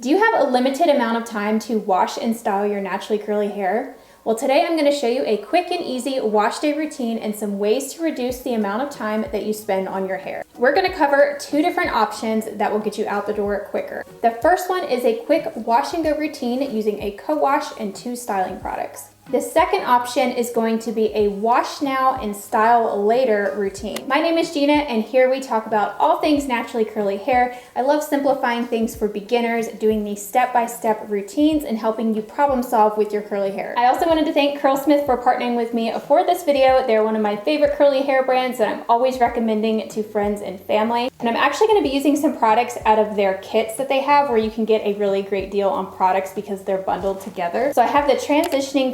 Do you have a limited amount of time to wash and style your naturally curly hair? Well, today I'm going to show you a quick and easy wash day routine and some ways to reduce the amount of time that you spend on your hair. We're going to cover two different options that will get you out the door quicker. The first one is a quick wash and go routine using a co-wash and 2 styling products. The second option is going to be a wash now and style later routine. My name is Gina, and here we talk about all things naturally curly hair. I love simplifying things for beginners, doing these step-by-step routines and helping you problem solve with your curly hair. I also wanted to thank Curlsmith for partnering with me for this video. They're one of my favorite curly hair brands that I'm always recommending to friends and family. And I'm actually going to be using some products out of their kits that they have where you can get a really great deal on products because they're bundled together. So I have the transitioning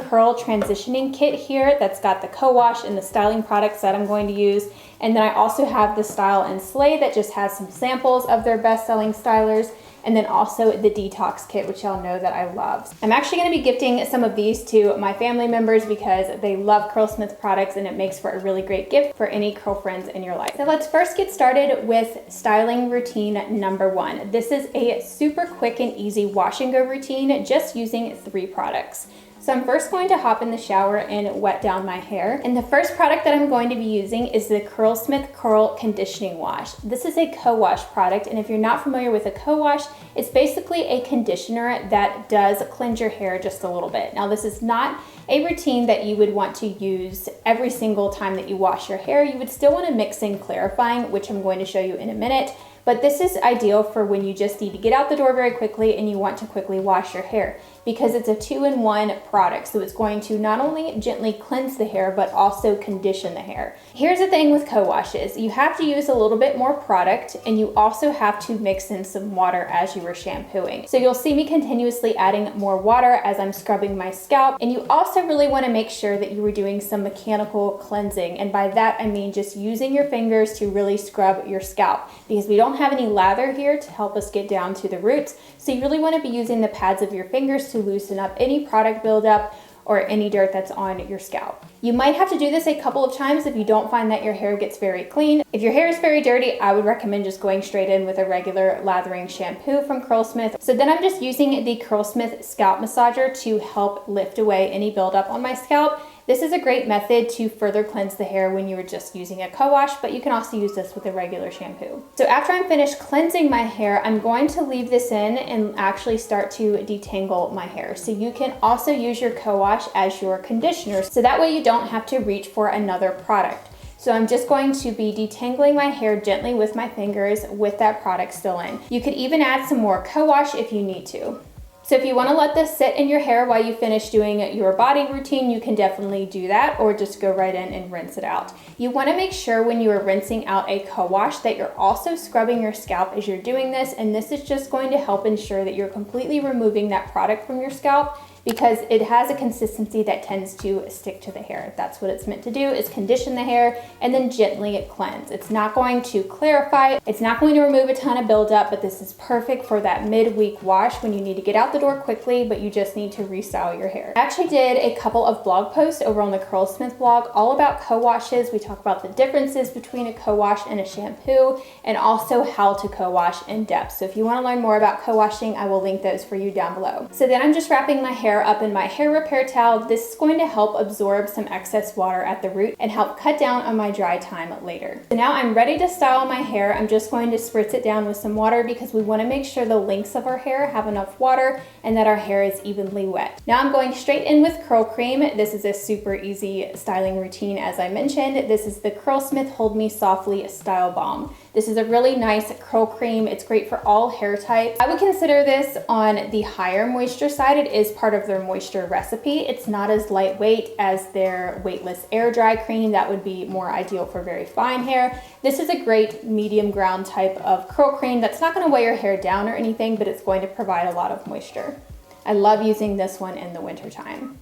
kit here that's got the co-wash and the styling products that I'm going to use. And then I also have the Style and Slay that just has some samples of their best-selling stylers. And then also the detox kit, which y'all know that I love. I'm actually going to be gifting some of these to my family members because they love Curlsmith products and it makes for a really great gift for any curl friends in your life. So let's first get started with styling routine number 1. This is a super quick and easy wash and go routine just using 3 products. So I'm first going to hop in the shower and wet down my hair. And the first product that I'm going to be using is the Curlsmith Curl Conditioning Wash. This is a co-wash product, and if you're not familiar with a co-wash, it's basically a conditioner that does cleanse your hair just a little bit. Now, this is not a routine that you would want to use every single time that you wash your hair. You would still want to mix in clarifying, which I'm going to show you in a minute. But this is ideal for when you just need to get out the door very quickly and you want to quickly wash your hair because it's a 2-in-1 product. So it's going to not only gently cleanse the hair, but also condition the hair. Here's the thing with co-washes. You have to use a little bit more product and you also have to mix in some water as you are shampooing. So you'll see me continuously adding more water as I'm scrubbing my scalp. And you also really want to make sure that you are doing some mechanical cleansing. And by that, I mean just using your fingers to really scrub your scalp because we don't have any lather here to help us get down to the roots. So you really want to be using the pads of your fingers to loosen up any product buildup or any dirt that's on your scalp. You might have to do this a couple of times if you don't find that your hair gets very clean. If your hair is very dirty, I would recommend just going straight in with a regular lathering shampoo from Curlsmith. So then I'm just using the Curlsmith scalp massager to help lift away any buildup on my scalp. This is a great method to further cleanse the hair when you are just using a co-wash, but you can also use this with a regular shampoo. So after I'm finished cleansing my hair, I'm going to leave this in and actually start to detangle my hair. So you can also use your co-wash as your conditioner, so that way you don't have to reach for another product. So I'm just going to be detangling my hair gently with my fingers with that product still in. You could even add some more co-wash if you need to. So if you want to let this sit in your hair while you finish doing your body routine, you can definitely do that, or just go right in and rinse it out. You want to make sure when you are rinsing out a co-wash that you're also scrubbing your scalp as you're doing this, and this is just going to help ensure that you're completely removing that product from your scalp because it has a consistency that tends to stick to the hair. That's what it's meant to do, is condition the hair and then gently cleanse. It's not going to clarify, it's not going to remove a ton of buildup, but this is perfect for that midweek wash when you need to get out the door quickly, but you just need to restyle your hair. I actually did a couple of blog posts over on the Curlsmith blog all about co-washes. We talk about the differences between a co-wash and a shampoo, and also how to co-wash in depth. So if you want to learn more about co-washing, I will link those for you down below. So then I'm just wrapping my hair up in my hair repair towel. This is going to help absorb some excess water at the root and help cut down on my dry time later. So now I'm ready to style my hair. I'm just going to spritz it down with some water because we want to make sure the links of our hair have enough water and that our hair is evenly wet. Now I'm going straight in with curl cream. This is a super easy styling routine as I mentioned. This is the Curlsmith Hold Me Softly Style Balm. This is a really nice curl cream. It's great for all hair types. I would consider this on the higher moisture side. It is part of their moisture recipe. It's not as lightweight as their weightless air dry cream. That would be more ideal for very fine hair. This is a great medium ground type of curl cream that's not going to weigh your hair down or anything, but it's going to provide a lot of moisture. I love using this one in the winter time.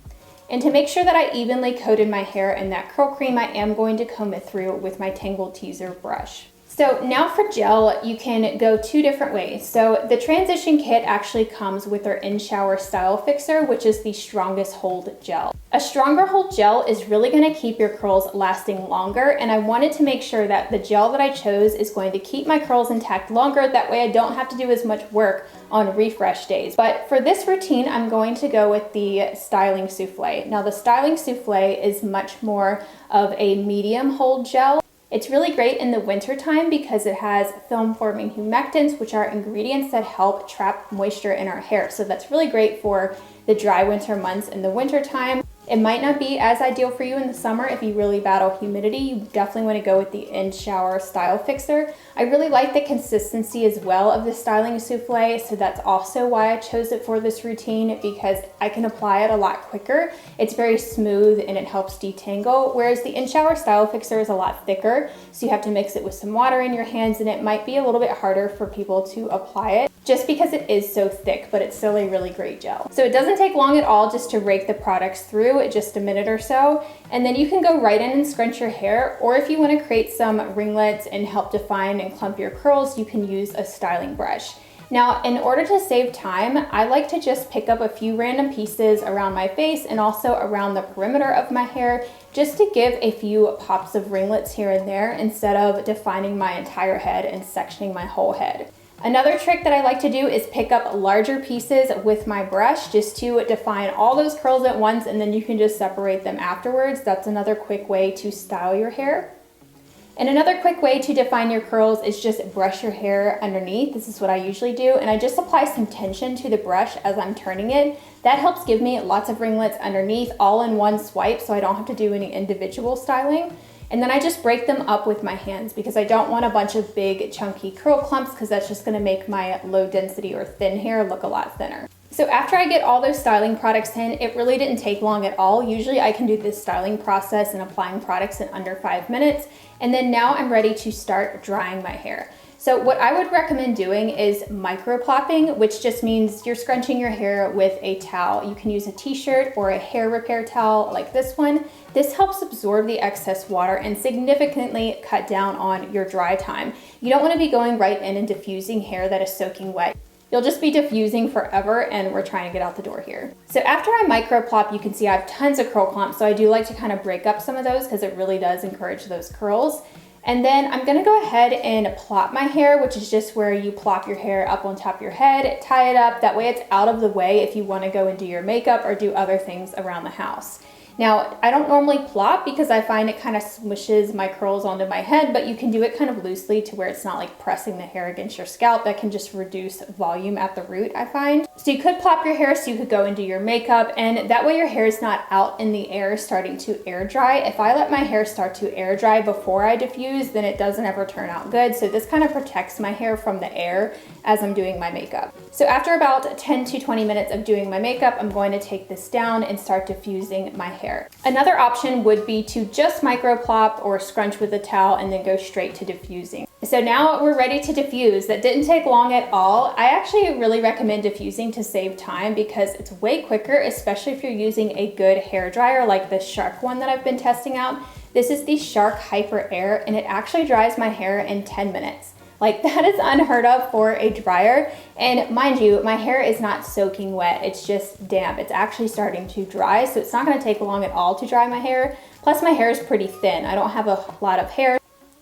And to make sure that I evenly coated my hair in that curl cream, I am going to comb it through with my Tangle Teaser brush. So now for gel, you can go two different ways. So the transition kit actually comes with our in-shower style fixer, which is the strongest hold gel. A stronger hold gel is really going to keep your curls lasting longer, and I wanted to make sure that the gel that I chose is going to keep my curls intact longer. That way I don't have to do as much work on refresh days. But for this routine, I'm going to go with the styling souffle. Now the styling souffle is much more of a medium hold gel. It's really great in the winter time because it has film forming humectants, which are ingredients that help trap moisture in our hair. So that's really great for the dry winter months in the winter time. It might not be as ideal for you in the summer if you really battle humidity. You definitely want to go with the in-shower style fixer. I really like the consistency as well of the styling souffle, so that's also why I chose it for this routine, because I can apply it a lot quicker. It's very smooth and it helps detangle, whereas the in-shower style fixer is a lot thicker, so you have to mix it with some water in your hands, and it might be a little bit harder for people to apply it just because it is so thick, but it's still a really great gel. So it doesn't take long at all just to rake the products through, just a minute or so, and then you can go right in and scrunch your hair, or if you want to create some ringlets and help define and clump your curls, you can use a styling brush. Now, in order to save time, I like to just pick up a few random pieces around my face and also around the perimeter of my hair, just to give a few pops of ringlets here and there instead of defining my entire head and sectioning my whole head. Another trick that I like to do is pick up larger pieces with my brush just to define all those curls at once, and then you can just separate them afterwards. That's another quick way to style your hair. And another quick way to define your curls is just brush your hair underneath. This is what I usually do, and I just apply some tension to the brush as I'm turning it. That helps give me lots of ringlets underneath all in one swipe, so I don't have to do any individual styling. And then I just break them up with my hands because I don't want a bunch of big chunky curl clumps, because that's just going to make my low density or thin hair look a lot thinner. So after I get all those styling products in, it really didn't take long at all. Usually I can do this styling process and applying products in under 5 minutes. And then now I'm ready to start drying my hair. So what I would recommend doing is microplopping, which just means you're scrunching your hair with a towel. You can use a t-shirt or a hair repair towel like this one. This helps absorb the excess water and significantly cut down on your dry time. You don't want to be going right in and diffusing hair that is soaking wet. You'll just be diffusing forever, and we're trying to get out the door here. So after I microplop, you can see I have tons of curl clumps, so I do like to kind of break up some of those because it really does encourage those curls. And then I'm gonna go ahead and plop my hair, which is just where you plop your hair up on top of your head, tie it up, that way it's out of the way if you wanna go and do your makeup or do other things around the house. Now, I don't normally plop because I find it kind of smushes my curls onto my head, but you can do it kind of loosely to where it's not like pressing the hair against your scalp. That can just reduce volume at the root, I find. So you could plop your hair so you could go and do your makeup, and that way your hair is not out in the air starting to air dry. If I let my hair start to air dry before I diffuse, then it doesn't ever turn out good. So this kind of protects my hair from the air as I'm doing my makeup. So after about 10 to 20 minutes of doing my makeup, I'm going to take this down and start diffusing my hair. Another option would be to just microplop or scrunch with a towel and then go straight to diffusing. So now we're ready to diffuse. That didn't take long at all. I actually really recommend diffusing to save time because it's way quicker, especially if you're using a good hair dryer like the Shark one that I've been testing out. This is the Shark Hyper Air, and it actually dries my hair in 10 minutes. Like, that is unheard of for a dryer. And mind you, my hair is not soaking wet, it's just damp. It's actually starting to dry, so it's not gonna take long at all to dry my hair. Plus my hair is pretty thin. I don't have a lot of hair.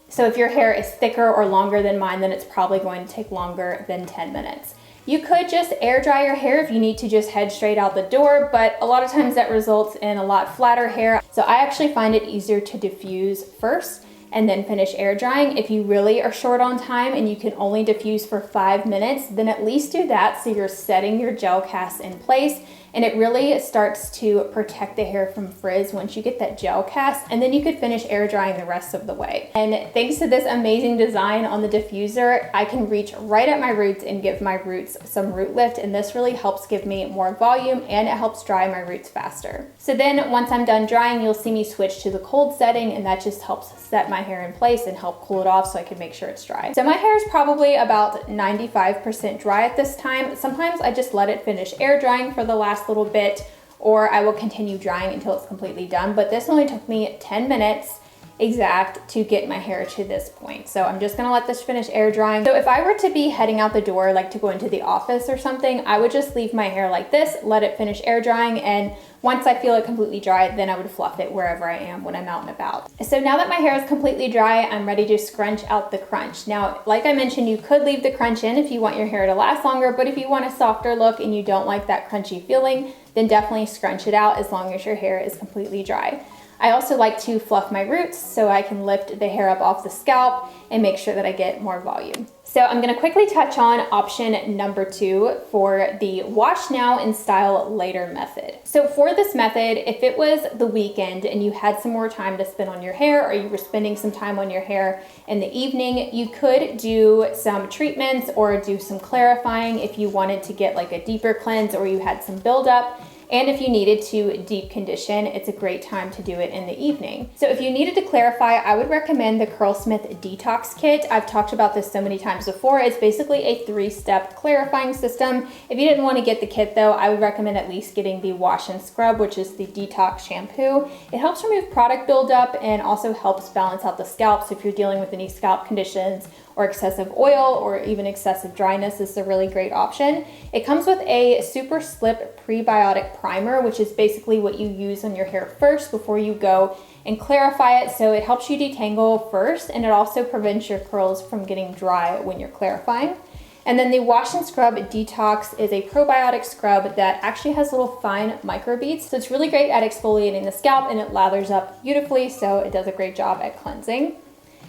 So if your hair is thicker or longer than mine, then it's probably going to take longer than 10 minutes. You could just air dry your hair if you need to just head straight out the door, but a lot of times that results in a lot flatter hair. So I actually find it easier to diffuse first and then finish air drying. If you really are short on time and you can only diffuse for 5 minutes, then at least do that so you're setting your gel cast in place, and it really starts to protect the hair from frizz once you get that gel cast, and then you could finish air drying the rest of the way. And thanks to this amazing design on the diffuser, I can reach right at my roots and give my roots some root lift, and this really helps give me more volume and it helps dry my roots faster. So then once I'm done drying, you'll see me switch to the cold setting, and that just helps set my hair in place and help cool it off so I can make sure it's dry. So my hair is probably about 95% dry at this time. Sometimes I just let it finish air drying for the last little bit, or I will continue drying until it's completely done. But this only took me 10 minutes, exact to get my hair to this point. So I'm just gonna let this finish air drying. So if I were to be heading out the door, like to go into the office or something, I would just leave my hair like this, let it finish air drying, and once I feel it completely dry, then I would fluff it wherever I am when I'm out and about. So now that my hair is completely dry, I'm ready to scrunch out the crunch. Now, like I mentioned, you could leave the crunch in if you want your hair to last longer, but if you want a softer look and you don't like that crunchy feeling, then definitely scrunch it out as long as your hair is completely dry. I also like to fluff my roots so I can lift the hair up off the scalp and make sure that I get more volume. So I'm gonna quickly touch on option number 2 for the wash now and style later method. So for this method, if it was the weekend and you had some more time to spend on your hair, or you were spending some time on your hair in the evening, you could do some treatments or do some clarifying if you wanted to get like a deeper cleanse or you had some buildup. And if you needed to deep condition, it's a great time to do it in the evening. So if you needed to clarify, I would recommend the Curlsmith Detox Kit. I've talked about this so many times before. It's basically a 3-step clarifying system. If you didn't want to get the kit though, I would recommend at least getting the wash and scrub, which is the detox shampoo. It helps remove product buildup and also helps balance out the scalp. So if you're dealing with any scalp conditions or excessive oil or even excessive dryness, this is a really great option. It comes with a super slip prebiotic primer, which is basically what you use on your hair first before you go and clarify it. So it helps you detangle first, and it also prevents your curls from getting dry when you're clarifying. And then the Wash and Scrub Detox is a probiotic scrub that actually has little fine microbeads. So it's really great at exfoliating the scalp, and it lathers up beautifully, so it does a great job at cleansing.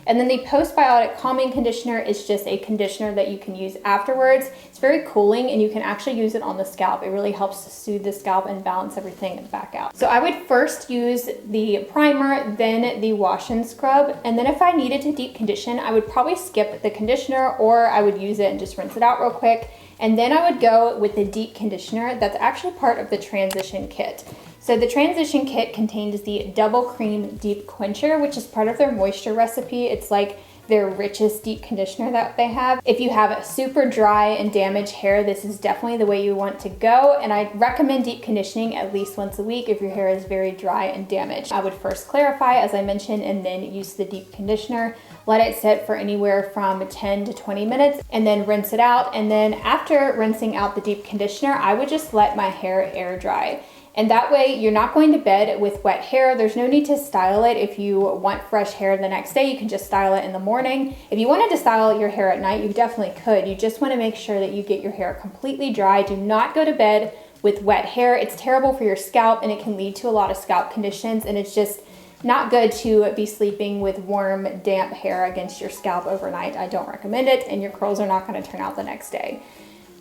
And then the postbiotic calming conditioner is just a conditioner that you can use afterwards. It's very cooling, and you can actually use it on the scalp. It really helps to soothe the scalp and balance everything back out. So I would first use the primer, then the wash and scrub. And then if I needed to deep condition, I would probably skip the conditioner, or I would use it and just rinse it out real quick. And then I would go with the deep conditioner that's actually part of the transition kit. So the transition kit contains the double cream deep quencher, which is part of their moisture recipe. It's like their richest deep conditioner that they have. If you have super dry and damaged hair, this is definitely the way you want to go. And I recommend deep conditioning at least once a week if your hair is very dry and damaged. I would first clarify, as I mentioned, and then use the deep conditioner. Let it sit for anywhere from 10 to 20 minutes and then rinse it out. And then after rinsing out the deep conditioner, I would just let my hair air dry. And that way you're not going to bed with wet hair. There's no need to style it. If you want fresh hair the next day, you can just style it in the morning. If you wanted to style your hair at night, you definitely could. You just want to make sure that you get your hair completely dry. Do not go to bed with wet hair. It's terrible for your scalp, and it can lead to a lot of scalp conditions, and it's just not good to be sleeping with warm, damp hair against your scalp overnight. I don't recommend it, and your curls are not going to turn out the next day.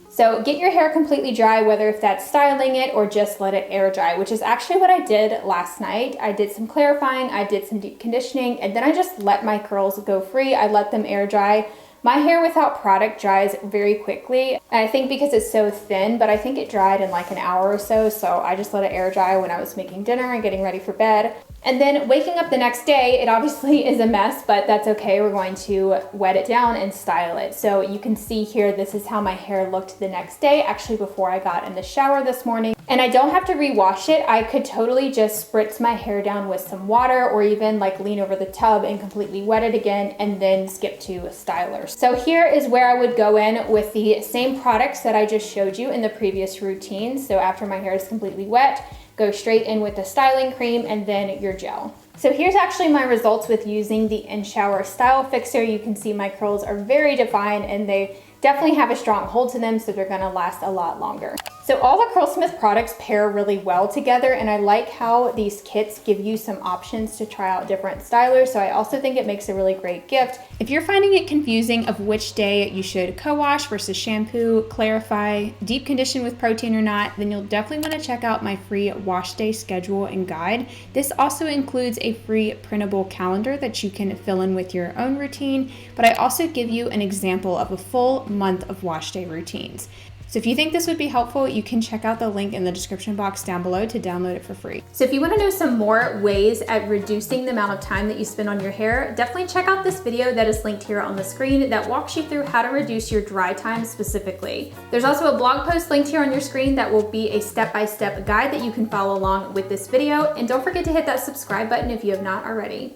So get your hair completely dry, whether if that's styling it or just let it air dry, which is actually what I did last night. I did some clarifying, I did some deep conditioning, and then I just let my curls go free. I let them air dry. My hair without product dries very quickly. And I think because it's so thin, but I think it dried in like an hour or so. So I just let it air dry when I was making dinner and getting ready for bed. And then waking up the next day, it obviously is a mess, but that's okay. We're going to wet it down and style it. So you can see here, this is how my hair looked the next day, actually before I got in the shower this morning. And I don't have to rewash it. I could totally just spritz my hair down with some water, or even like lean over the tub and completely wet it again and then skip to a styler. So here is where I would go in with the same products that I just showed you in the previous routine. So after my hair is completely wet, go straight in with the styling cream and then your gel. So here's actually my results with using the in-shower style fixer. You can see my curls are very defined, and they definitely have a strong hold to them, so they're gonna last a lot longer. So all the Curlsmith products pair really well together, and I like how these kits give you some options to try out different stylers. So I also think it makes a really great gift. If you're finding it confusing of which day you should co-wash versus shampoo, clarify, deep condition with protein or not, then you'll definitely want to check out my free wash day schedule and guide. This also includes a free printable calendar that you can fill in with your own routine, but I also give you an example of a full month of wash day routines. So if you think this would be helpful, you can check out the link in the description box down below to download it for free. So if you want to know some more ways at reducing the amount of time that you spend on your hair, definitely check out this video that is linked here on the screen that walks you through how to reduce your dry time specifically. There's also a blog post linked here on your screen that will be a step-by-step guide that you can follow along with this video. And don't forget to hit that subscribe button if you have not already.